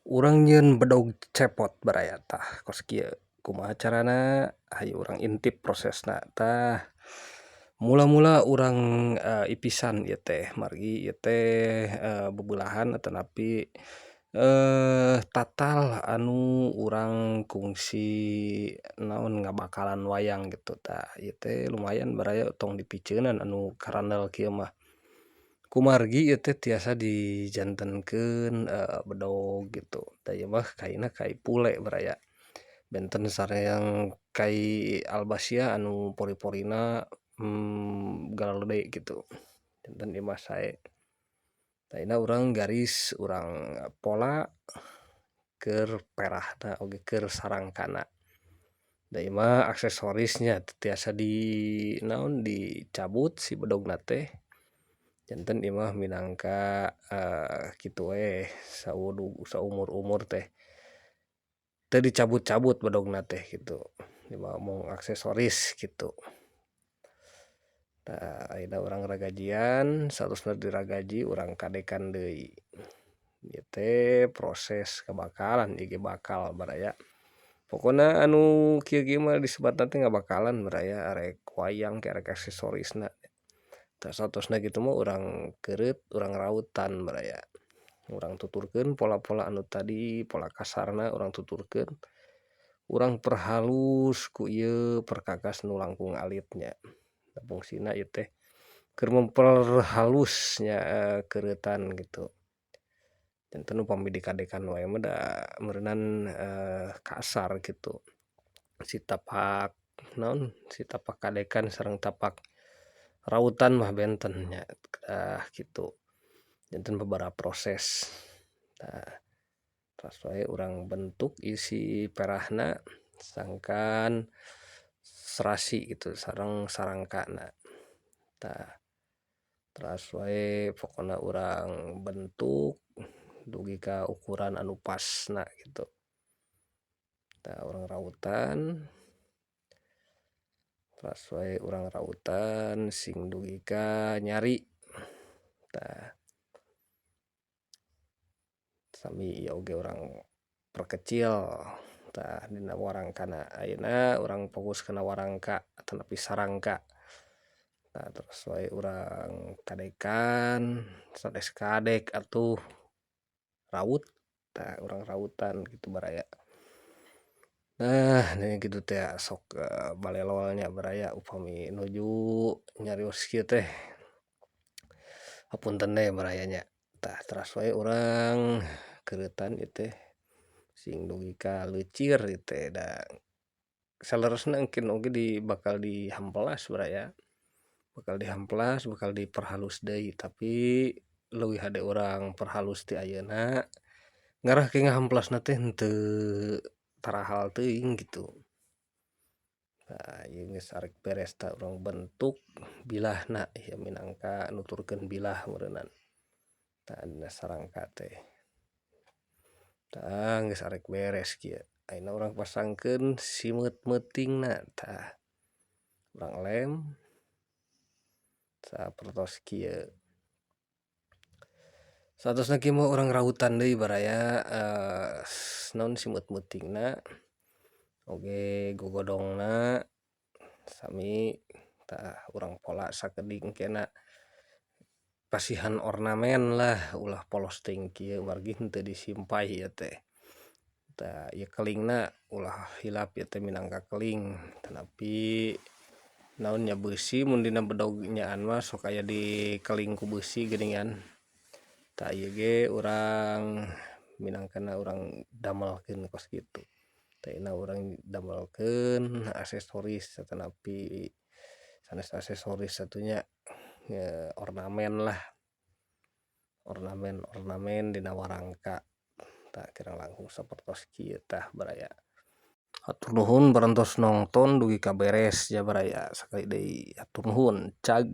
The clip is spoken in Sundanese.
Urang nyieun bedog cepot baraya tah kos kieu kumaha carana hayu urang intip prosesna tah mula-mula urang ipisan ieu teh margi ieu teh bebulahan atanapi tatal anu urang kungsi naon ngabakalan wayang gitu tah ieu teh lumayan baraya tong dipiceunan anu karandel kieu mah. Kumargi ieu teh tiasa dijantenkeun bedog gitu da ieu mah kaina kai pule baraya benten sareang kai albasia anu pori-porina galalede gitu janten ieu mah sae ayeuna urang garis urang pola keur perahna oge keur sarangkana da ieu mah aksesorisnya tiasa naon dicabut si bedogna teh janten ieu mah minangka kitu we saumur-umur teh teu dicabut-cabut bedogna teh gitu ieu mah mung aksesoris gitu. Tah ayeuna urang ragajian saterusna diragaji urang kadekan deui ieu teh proses ngabakalan ieu ge bakal baraya pokona anu kieu-kieu mah disebatna teh ngabakalan baraya arek wayang ke arek aksesorisna tah saterusna kitu mah urang keureut urang rautan baraya urang tuturkeun pola-pola anu tadi pola kasarna urang tuturkeun urang perhalus ku ieu perkakas nu langkung alitnya da fungsina ieu teh keur memperhalus nya keureuten gitu janten upami dikadekan wae mah da meureunan kasar gitu si tapak naon si tapak kadekan sareng tapak rautan mah benten nya kitu janten babaraha proses tah tos wae urang bentuk isi perahna sangkan serasi gitu sareng sarangkana tah teras wae pokona urang bentuk dugi ka ukuran anu pasna gitu tah urang rautan teras wae urang rautan sing dugi ka nyari tah sami ieu oge urang perkecil tah dina warangkana ayeuna urang fokus kana warangka atanapi sarangka nah terus wae urang kadekan sanes kadek atuh raut tah urang rautan gitu baraya nah nya kitu teh sok balelolnya baraya upami nuju nyarios kieu teh hapunten deui baraya nya tah teras wae urang keureuten ieu teh sing dugi ka leucir ieu teh da saleresna engke oge bakal dihamplas baraya bakal dihamplas bakal diperhalus deui tapi leuwih hade urang perhalus ti ayeuna ngarah ke ngahamplasna teh henteu tarahal teuing gitu. Nah ieu geus arek beres tah urang bentuk bilahna ieu minangka nuturkeun bilah meureunan tah dina sarangka teh tah geus arek beres kieu ayeuna urang pasangkeun simeut-meutingna tah urang lem sapertos kieu saterusna kieu mah urang rautan deui baraya naon simeut-meutingna oge gogodongna sami tah urang pola sakeding kena pasihan ornamen lah ulah polos teuing kieu margi henteu disimpai ieu teh tah ieu kelingna ulah hilap ieu teh minangka keling tanapi naon nya beusi mun dina bedog nyaan mah sok aya dikeling ku beusi geuningan tah ieu ge urang minangkana urang damelkeun kos kitu tah ayeuna urang damelkeun aksesoris atanapi sanes aksesoris atunya ornamen lah ornamen dina warangka tah kirang langkung sapertos kieu tah baraya hatur nuhun parantos nongton dugi kaberes ya baraya sakali deui hatur nuhun cag.